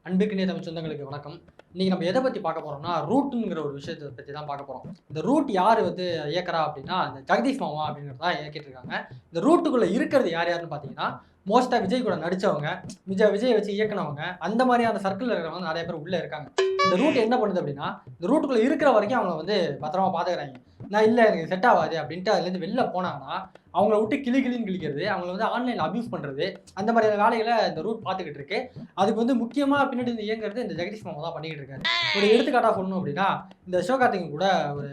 அன்புக்குரிய தமிழ் சொந்தங்களுக்கு வணக்கம். இன்னைக்கு நம்ம எதை பத்தி பார்க்க போறோம்னா, ரூட்ங்கிற ஒரு விஷயத்த பத்தி தான் பார்க்க போறோம். இந்த ரூட் யாரு இயக்குறா அப்படின்னா, இந்த ஜெகதீஷ் மாமா அப்படிங்கிறது தான் இயக்கிட்டு இருக்காங்க. இந்த ரூட்டுக்குள்ள இருக்கிறது யார் யாருன்னு பார்த்தீங்கன்னா, மோஸ்ட்டா விஜய் கூட நடிச்சவங்க, விஜய் வச்சு இயக்குனவங்க, அந்த மாதிரியான சர்க்கிள்ல இருக்கிறவங்க நெறைய பேர் உள்ள இருக்காங்க. இந்த ரூட் என்ன பண்ணுது அப்படின்னா, இந்த ரூட்டுக்குள்ள இருக்கிற வரைக்கும் அவங்கள பத்திரமா பார்த்துக்கிறாங்க. நான் இல்ல எனக்கு செட் ஆகாது அப்படின்ட்டு அதுலேருந்து வெளில போனாங்கன்னா, அவங்கள விட்டு கிளின்னு கிழிக்கிறது, அவங்கள ஆன்லைன்ல அபியூஸ் பண்றது, அந்த மாதிரியான வேலைகள இந்த ரூட் பார்த்துக்கிட்டு இருக்கு. அதுக்கு முக்கியமா பின்னாடி இருந்து இயங்குறது இந்த ஜெகதீஷ் மாமா தான் பண்ணிக்கிட்டு இருக்காரு. ஒரு எடுத்துக்காட்டா சொல்லணும் அப்படின்னா, இந்த சிவகார்த்திகேயன் கூட ஒரு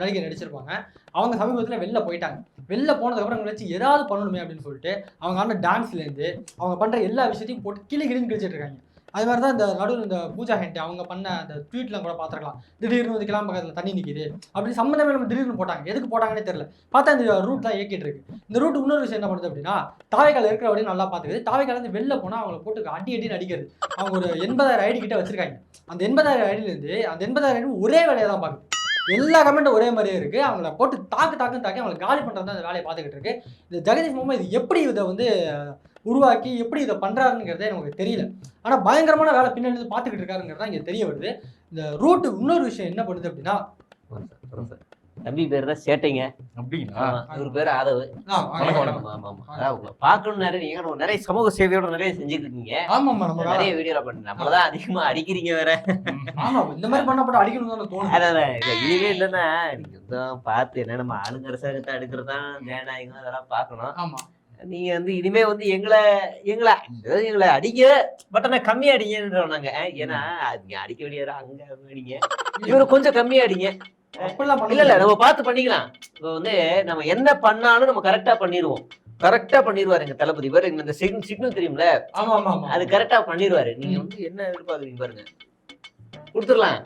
நடிகை நடிச்சிருப்பாங்க. அவங்க சமீபத்தில வெளில போயிட்டாங்க. வெளில போனதுக்கப்புறம் இவங்கள வச்சு ஏதாவது பண்ணணுமே அப்படின்னு சொல்லிட்டு, அவங்க ஆடுன டான்ஸ்லேருந்து, அவங்க பண்ற எல்லா விஷயத்தையும் போட்டு கிளின்னு கிழிச்சிட்டு இருக்காங்க. அது மாதிரி தான் இந்த நடுவுல இந்த பூஜா ஹென்டே அவங்க பண்ண அந்த ட்வீட்லாம் கூட பார்த்துருக்கலாம். திடீர்னு கிளம்ப பக்கத்துல தண்ணி நிக்குது. அப்படி சம்மந்தமே இல்லாம திடீர்னு போட்டாங்க. எதுக்கு போட்டாங்கன்னே தெரியல. பார்த்தா இந்த ரூட் தான் இயக்கிட்டு இருக்கு. இந்த ரூட் இன்னொரு விஷயம் என்ன பண்ணுது அப்படின்னா, தாவைக்கால இருக்கிற வரையும் நல்லா பார்த்துக்குது. தாவைக்கால இருந்து வெளில போனா அவங்கள போட்டு அடின்னு அடிக்கிறது. அவங்க ஒரு 80,000 ஐடி கிட்ட வச்சிருக்காங்க. அந்த 80,000 ஐடியிலேருந்து அந்த 80,000 ஐடி ஒரே வேலையை தான் பார்க்குது. எல்லா கமெண்ட்டும் ஒரே மாதிரியே இருக்கு. அவங்கள போட்டு தாக்குன்னு தாக்கி அவங்கள காலி பண்றது தான் அந்த வேலையை பார்த்துக்கிட்டு இருக்கு. இந்த ஜெகதீஷ் மாமா இது எப்படி இதை உருவாக்கி எப்படி இதை பண்றாருங்கிறதே நமக்கு தெரியல. ஆனா பயங்கரமான வேலை பின்னாடி இருந்து பார்த்துக்கிட்டு இருக்காருங்கிறதா இங்க தெரிய வருது. இந்த ரூட் இன்னொரு விஷயம் என்ன பண்ணுது அப்படின்னா, தம்பி பேர் தான் சேட்டைங்க. அப்படிங்களா? இவர் பேர் ஆதவ். பாக்கணும் நிறைய சமூக சேவையோட நிறைய செஞ்சுட்டு இருக்கீங்க. ஆமாம்மா நிறைய வீடியோல பண்ண நம்மளதான் அதிகமா அடிக்கிறீங்க வேற. ஆமா இந்த மாதிரி பண்ணப்பட்ட அடிக்கணும் தோணும். இதுவே இல்லைன்னா நீங்க பார்த்து என்ன நம்ம ஆளுங்க அரசாங்கத்தை அடுக்கிறதான் ஜனநாயகம் அதெல்லாம் பார்க்கணும். ஆமா நீங்க இனிமே எங்களை அடிக்க பட் ஆனா கம்மியா அடிங்கன்றாங்க. ஏன்னா நீங்க அடிக்க வேண்டிய அங்க அடிங்க, இவரை கொஞ்சம் கம்மியா அடிங்க. இல்ல நம்ம பார்த்து பண்ணிக்கலாம். இப்போ நம்ம என்ன பண்ணாலும் நம்ம கரெக்டா பண்ணிடுவாரு எங்க தளபதி. வேற இந்த சிக்னல் தெரியும்ல, அது கரெக்டா பண்ணிடுவாரு. நீங்க என்ன எதிர்பார்க்குறீங்க பாருங்க, கொடுத்துடலாம்.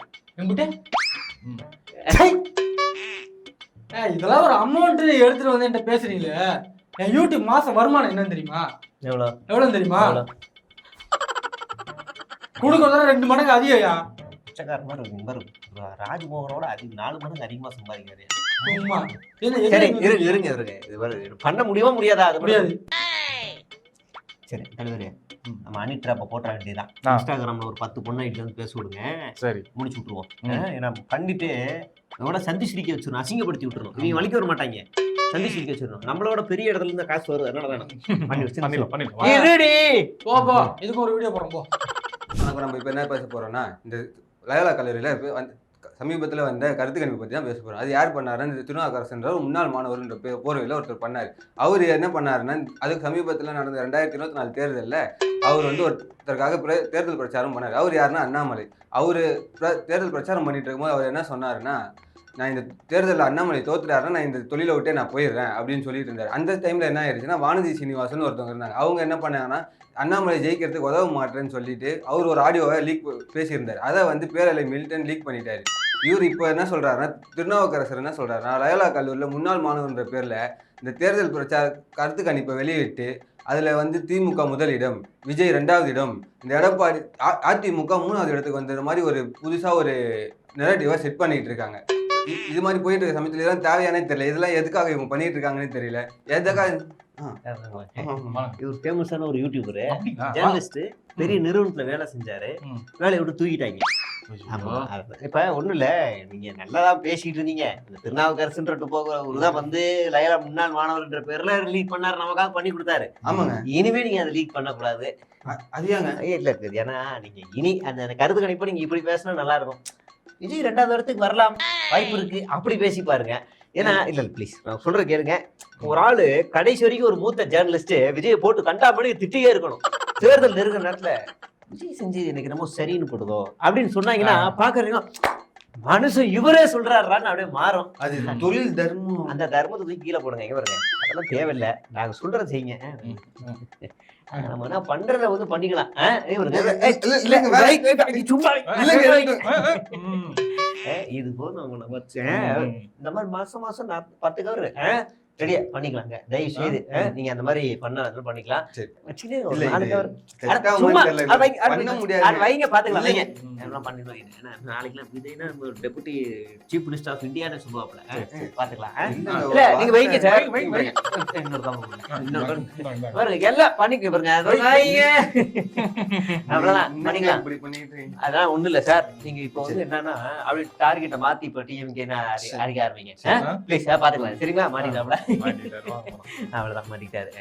இதெல்லாம் ஒரு அமௌண்ட் எடுத்துட்டு என்கிட்ட பேசுறீங்களே. என் யூடியூப் மாசம் வருமானம் என்னன்னு தெரியுமா? எவ்வளவு தெரியுமா? கொடுக்கறதா 2 மடங்கு அதிகம்யா. ராஜ்மோகனோட 4 மடங்கு அதிகமா சம்பாதிக்கிறாரு. பண்ண முடியுமா முடியாதா? அது முடியாது. சரி தலைவரே, நம்ம அனிட்ராப்ப போட்ட வேண்டியதான். இன்ஸ்டாகிராம்ல ஒரு 10 பொண்ணு ஐடி பேச விடுங்க. சரி முடிச்சு விட்டுருவோம். ஏன்னா பண்ணிட்டு நம்மளோட சந்தி சிரிக்க வச்சிடணும், அசிங்கப்படுத்தி விட்டுருணும். இவங்க வலிக்க வர மாட்டாங்க, சந்தி சிரிக்க வச்சிடணும். நம்மளோட பெரிய இடத்துல இருந்து காசு வருது, அதனால வேணும். இதுக்கு ஒரு வீடியோ போறோம் போ. நம்ம இப்ப என்ன பேச போறோம்னா, இந்த லயோலா கல்லூரியில சமீபத்தில் வந்த கருத்து கணிப்பு பற்றி தான் பேச போகிறோம். அது யார் பண்ணாருன்னு இந்த திருநாவுக்கரசுன்ற ஒரு முன்னாள் மாணவர்ன்ற போர்வையில் ஒருத்தர் பண்ணார். அவர் என்ன பண்ணாருன்னா, அதுக்கு சமீபத்தில் நடந்த 2024 தேர்தலில் அவர் ஒருத்தருக்காக தேர்தல் பிரச்சாரம் பண்ணார். அவர் யாருன்னா அண்ணாமலை. அவர் தேர்தல் பிரச்சாரம் பண்ணிட்டு இருக்கும்போது அவர் என்ன சொன்னாருன்னா, நான் இந்த தேர்தலில் அண்ணாமலை தோத்துட்டாருன்னா நான் இந்த தொழிலை விட்டே நான் போயிடுறேன் அப்படின்னு சொல்லிட்டு இருந்தார். அந்த டைமில் என்ன ஆயிடுச்சுன்னா, வானதி சீனிவாசன் ஒருத்தவங்க இருந்தாங்க. அவங்க என்ன பண்ணாங்கன்னா, அண்ணாமலை ஜெயிக்கிறதுக்கு உதவ மாட்டேன்னு சொல்லிட்டு அவர் ஒரு ஆடியோவை பேசியிருந்தார். அதை பேரலை மில்டன் லீக் பண்ணிட்டாரு. இவர் இப்போ என்ன சொல்றாருன்னா, திருநாவுக்கரசர் என்ன சொல்றாருன்னா, லயோலா கல்லூரியில் முன்னாள் மாணவர்ன்ற பேரில் இந்த தேர்தல் கருத்து கணிப்பை வெளியிட்டு அதில் திமுக முதலிடம், விஜய் 2வது இடம், இந்த எடப்பாடி அதிமுக 3வது இடத்துக்கு வந்த மாதிரி ஒரு புதுசாக ஒரு நெரேட்டிவை செட் பண்ணிட்டு இருக்காங்க. இது மாதிரி போயிட்டு இருக்க சமயத்துல இதெல்லாம் தேவையானே தெரியல. இதெல்லாம் எதுக்காக இவங்க பண்ணிட்டு இருக்காங்கன்னு தெரியல. இவர் ஃபேமஸான ஒரு யூடியூபரு, ஜேர்னலிஸ்ட், பெரிய நிறுவனத்துல வேலை செஞ்சாரு. வேலையை விட்டு தூக்கிட்டாங்க. இப்ப ஒண்ணும் இல்ல, நீங்க நல்லாதான் பேசிட்டு இருந்தீங்க. இந்த திருநாவுக்கரசுன்றது போகிறதான் லயோலா முன்னாள் மாணவர்ன்ற பேர்ல லீக் பண்ணாரு, நமக்காக பண்ணி கொடுத்தாரு. ஆமாங்க. இனிமே நீங்க அதை லீக் பண்ணக்கூடாது. அதுயாங்க இல்ல இருக்குது. ஏன்னா நீங்க இனி அந்த கருத்து கணிப்பு நீங்க இப்படி பேசினா நல்லா இருக்கும். விஜய் 2வது இடத்துக்கு வரலாம், வாய்ப்பு இருக்கு, அப்படி பேசி பாருங்க. ஏன்னா இல்ல ப்ளீஸ் நான் சொல்ற கேளுங்க. ஒரு ஆளு கடைசி வரைக்கும் ஒரு மூத்த ஜேர்னலிஸ்ட் விஜயை போட்டு கண்டா பண்ணி திட்டியே இருக்கணும். தேர்தல் நெருங்கிற நேரத்துல விஜய் செஞ்சது எனக்கு ரொம்ப சரின்னு போடுதோ அப்படின்னு சொன்னாங்கன்னா பாக்குறீங்க, மனுஷன் இவரே சொல்றாருன்னு அப்படியே மாறும். அது தொழில் தர்மம். அந்த தர்மத்தை தூக்கி கீழே போடுங்க. எங்க பாருங்க, அதெல்லாம் தேவையில்லை, நாங்க சொல்றத செய்யுங்க. நம்ம என்ன பண்றத பண்ணிக்கலாம். இது போதும். இந்த மாதிரி மாசம் 10 கவர் ரெடியா பண்ணிக்கலாங்க தயவு செய்து நீங்க அந்த மாதிரி பண்ணிக்கலாம் சரி. வச்சுக்கிட்டு இல்ல, ஒரு இது நாளைக்கு ஒரு correct ஆ சும்மா தெரியல. அது வைங்க, அது பண்ண வைங்க. முடியாது. அது வைங்க பாத்துக்கலாம் வைங்க எல்லாம் பண்ணிடுவோம் ஏன்னா நாளைக்குலாம் விஜய்னா நம்ம டெபுட்டி சீஃப் மினிஸ்டர் ஆஃப் இந்தியான்னு சொல்லுவாப்ல பாத்துக்கலாம் இல்ல நீங்க வைங்க சார் இன்னொரு பாருங்க எல்லாம் பண்ணிக்க பாருங்க அவ்வளவுதான் பண்ணிக்கலாம் இப்படி பண்ணிட்டு அதான் ஒண்ணு இல்ல சார் நீங்க இப்போ வந்து என்னன்னா அப்படி டார்கெட்டை மாத்தி இப்ப டிஎம்கே அறிக்க ஆரம்பிங்க ப்ளீஸ் பாத்துக்கலாம் சரிங்களா மாட்டிக்கலாம்ல அவ்வளவுதான் மாட்டிக்கிட்டாரு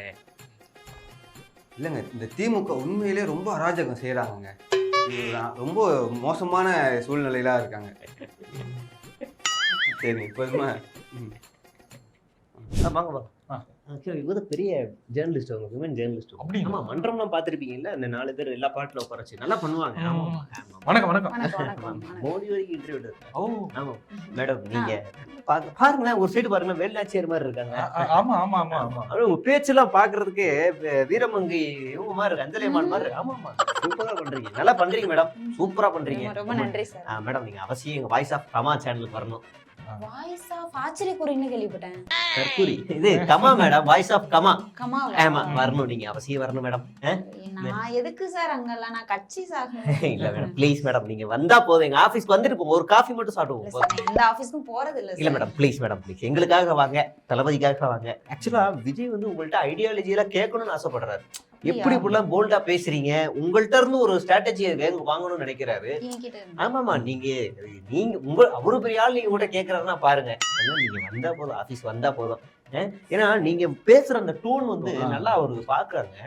இல்லைங்க இந்த திமுக உண்மையிலே ரொம்ப அராஜகம் செய்யறாங்க. ரொம்ப மோசமான சூழ்நிலையில இருக்காங்க. சரி இப்போதுமா வாங்க வாங்க இவங்க பெரிய ஜேர்னலிஸ்ட் அவங்க விமன் ஜேர்னலிஸ்ட் ஆமா மன்றம்லாம் பாத்திருப்பீங்கல்ல அந்த 4 பேர் எல்லா பாட்டுல உட்காரச்சு நல்லா பண்ணுவாங்க வணக்கம் வணக்கம் மோடி வரைக்கும் இன்டர்வியூ எடுத்தாங்க ஆமா மேடம் நீங்க பாருங்களேன் ஒரு சைடு பாருங்களேன் வேலுநாச்சியார் மாதிரி இருக்காங்க ஆமா ஆமா ஆமா ஆமா உங்க பேச்செல்லாம் பாக்குறதுக்கு வீரமங்கை இவங்க மாதிரி இருக்கு அஞ்சலியம்மாள் மாதிரி ஆமா ஆமா சூப்பரா பண்றீங்க நல்லா பண்றீங்க மேடம் சூப்பரா பண்றீங்க ரொம்ப நன்றி சார். மேடம் நீங்க அவசியம் எங்க வாய்ஸ் ஆஃப் கமா சேனலுக்கு வரணும் வாய்ஸ் ஆஃப் ஆச்சரியக்குறின்னு கேள்விப்பட்டேன். கற்பூரி இது comma madam voice of comma கமாவா? ஆமா வரணும் நீங்க அவசியம் வரணும் மேடம் நான் எதுக்கு சார் அங்கெல்லாம் நான் கட்சி சார். இல்ல மேடம் ப்ளீஸ் மேடம் நீங்க வந்தா போதும் எங்க ஆபீஸ்க்கு வந்துட்டு போங்க ஒரு காஃபி மட்டும் சாப்பிடுவோம் எந்த ஆபீஸ்க்கும் போறது இல்ல இல்ல மேடம் ப்ளீஸ் மேடம் ப்ளீஸ் எங்களுக்காக வாங்க தளபதிக்காக வாங்க ஆக்சுவலா விஜய் வந்து உங்கள்ட்ட ஐடியாலஜி எல்லாம் கேட்கணும்னு ஆசைப்படுறாரு எப்படி இப்படிலாம் போல்டா பேசுறீங்க உங்கள்ட்ட இருந்து ஒரு ஸ்ட்ராட்டஜியை வாங்கணும்னு நினைக்கிறாரு ஆமாமா நீங்க உங்க அவரு பெரிய ஆள் நீங்க கூட கேட்கறாருன்னா பாருங்க நீங்க வந்தா போதும் ஆபீஸ் வந்தா போதும் ஏன்னா நீங்க பேசுற அந்த டோன் வந்து நல்லா அவரு பாக்குறாங்க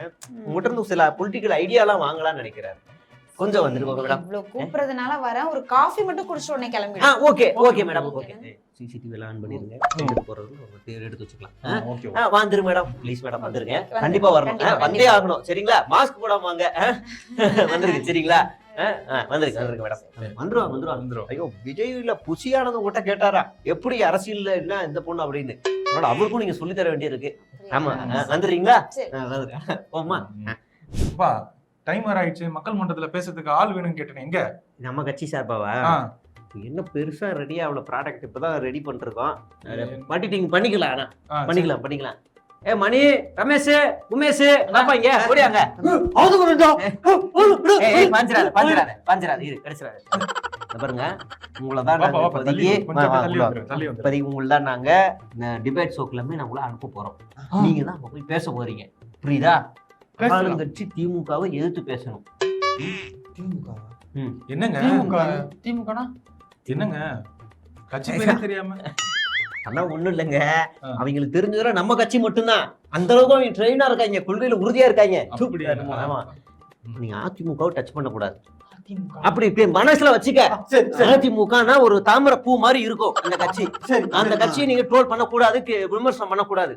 உங்கள்ட்ட இருந்து சில பொலிட்டிக்கல் ஐடியா எல்லாம் வாங்கலாம்னு நினைக்கிறாரு கொஞ்சம் வந்துருக்கோங்க மேடம் இவ்வளவு கூப்பிடுறதுனால வரேன் ஒரு காஃபி மட்டும் குடிச்ச உடனே கிளம்பி okay okay madam okay CCTV எல்லாம் ஆன் பண்ணிருங்க எடுத்து போறது ஒரு பேர் எடுத்து வச்சுக்கலாம் வந்துருங்க மேடம் ப்ளீஸ் மேடம் வந்துருங்க கண்டிப்பா வரணும் வந்தே ஆகணும் சரிங்களா மாஸ்க் போடாம வாங்க வந்துருங்க சரிங்களா வந்துருங்க மேடம் வந்துருவாங்க ஐயோ விஜய்ல புசியானது உங்ககிட்ட கேட்டாரா எப்படி அரசியல்ல என்ன இந்த பொண்ணு அப்படின்னு அவருக்கும் நீங்க சொல்லி தர வேண்டியிருக்கு ஆமா வந்துடுறீங்களா போமா டைம் ஆயிடுச்சு மக்கள் மன்றத்துல பேசுறதுக்கு ஆள் வேணும்னு கேட்டேன் எங்க நம்ம கட்சி சார்பாவா என்ன பெருசா ரெடியா அவ்வளவு ப்ராடக்ட் இப்பதான் ரெடி பண்ணிருக்கோம் பண்ணிக்கலாம் ஆனா பண்ணிக்கலாம் ஏ மணி ரமேஷ் உமேஷ் இங்க ஓடியாங்க பஞ்சிராது இரு கிடைச்சிடாது பாருங்க உங்களதான் உங்களதான் நாங்க டிபேட் ஷோக்குலமே நான் உங்களை அனுப்ப போறோம் நீங்க தான் அங்க போய் பேச போறீங்க புரியுதா கட்சி திமுகவை எதிர்த்து பேசணும் என்னங்க திமுகனா என்னங்க கட்சி பேரே தெரியாம அதான் ஒண்ணும் இல்லைங்க அவங்களுக்கு தெரிஞ்சதுல நம்ம கட்சி மட்டும்தான் அந்த அளவுக்கு அவங்க ட்ரெயினா இருக்காங்க கொள்கையில உறுதியா இருக்காங்க ஆமா நீங்க அதிமுகவை டச் பண்ண கூடாது அப்படி மனசுல வச்சுக்க அதிமுகனா ஒரு தாமரை பூ மாதிரி இருக்கும் அந்த கட்சி அந்த கட்சியை நீங்க ட்ரோல் பண்ண கூடாது விமர்சனம் பண்ண கூடாது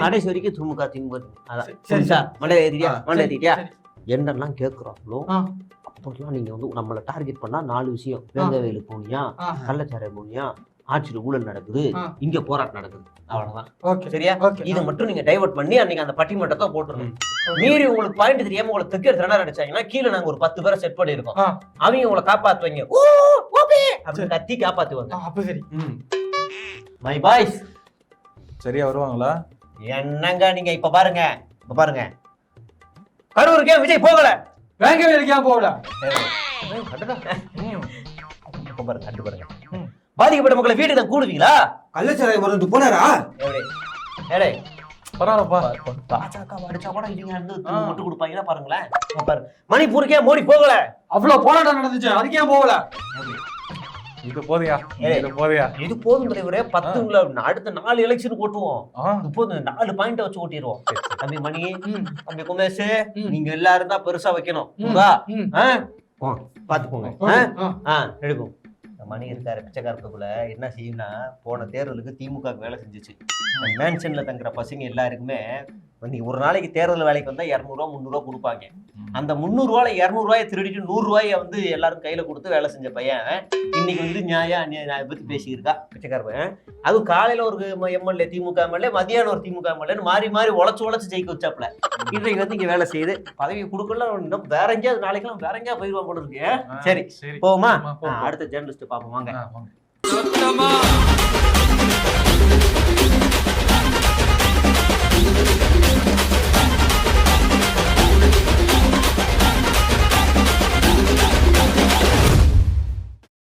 கடைசி வரைக்கும் திமுக அதான் மண்டை ஏத்திட்டியா என்னெல்லாம் கேட்கிறோம் அப்பெல்லாம் நீங்க வந்து நம்மள டார்கெட் பண்ணா 4 விஷயம் வேங்க வேலு போனியா கள்ளச்சாராயம் போனியா ஆட்சியில ஊழல் நடக்குது இங்க போராட்டம் நடக்குது அவ்வளவுதான் சரியா இதை மட்டும் நீங்க டைவர்ட் பண்ணி அன்னைக்கு அந்த பட்டிமன்றத்தை போட்டுருணும் மீறி உங்களுக்கு பாயிண்ட் தெரியாம உங்களை திக்கர் திறனா அடிச்சாங்கன்னா கீழே நாங்க ஒரு 10 பேரை செட் பண்ணிருக்கோம் அவங்க உங்களை காப்பாத்துவாங்க அப்படின்னு கத்தி காப்பாத்துவாங்க மை பாய்ஸ் சரியா வருவாங்களா என்னங்க நீங்க இப்ப பாருங்க கரூருக்கே விஜய் போகல வேங்க வேலைக்கா போகல பாருங்க பாதிக்கப்பட்ட மக்களை வீட்டுக்கு தான் கூடுவீங்களா கள்ளச்சாராயம் மருந்து போனாரா பரவாயில்லப்பா பாஜக அடிச்சா கூட இவங்க மட்டும் கொடுப்பாங்கன்னா பாருங்களேன் மணிப்பூருக்கே மோடி போகல அவ்வளவு போராட்டம் நடந்துச்சு அதுக்கே போகல இது போதையா இது போதும் தலைவரே 10 அடுத்த 4 எலெக்ஷன் ஓட்டுவோம் இப்போது 4 பாயிண்ட் வச்சு ஓட்டிடுவோம் தம்பி மணி தம்பி குமேஷ் நீங்க எல்லாரும் தான் பெருசா வைக்கணும் பாத்துக்கோங்க எடுக்கும் மணி இருக்காரு பிச்சைக்காரத்துக்குள்ள என்ன செய்யும்னா போன தேர்தலுக்கு திமுக வேலை செஞ்சுச்சு மேன்ஷன்ல தங்குற பசங்க எல்லாருக்குமே நீங்க ஒரு நாளைக்கு தேர்தல் வேலைக்கு வந்தா 200 ரூபா 300 ரூபா கொடுப்பாங்க அந்த 300 ரூபாய் 200 ரூபாயை திருடிட்டு 100 ரூபாயை வந்து எல்லாரும் கையில கொடுத்து வேலை செஞ்ச பையன் இன்னைக்கு வந்து நியாயம் பத்தி பேசியிருக்கா பிச்சைக்காரன் அதுவும் காலையில ஒரு எம்எல்ஏ திமுக எம்எல்ஏ மதியானம் ஒரு திமுக எம்எல்ஏன்னு மாறி உழைச்சு ஜெயிக்க வச்சாப்ல இன்றைக்கு வந்து இங்க வேலை செய்யுது பதவி கொடுக்கல வேற எங்கேயாவது நாளைக்கெல்லாம் வேற எங்கேயா போயிருவாங்க போல இருக்கு சரி போமா அடுத்த ஜேர்னலிஸ்ட் பாப்போம் வாங்க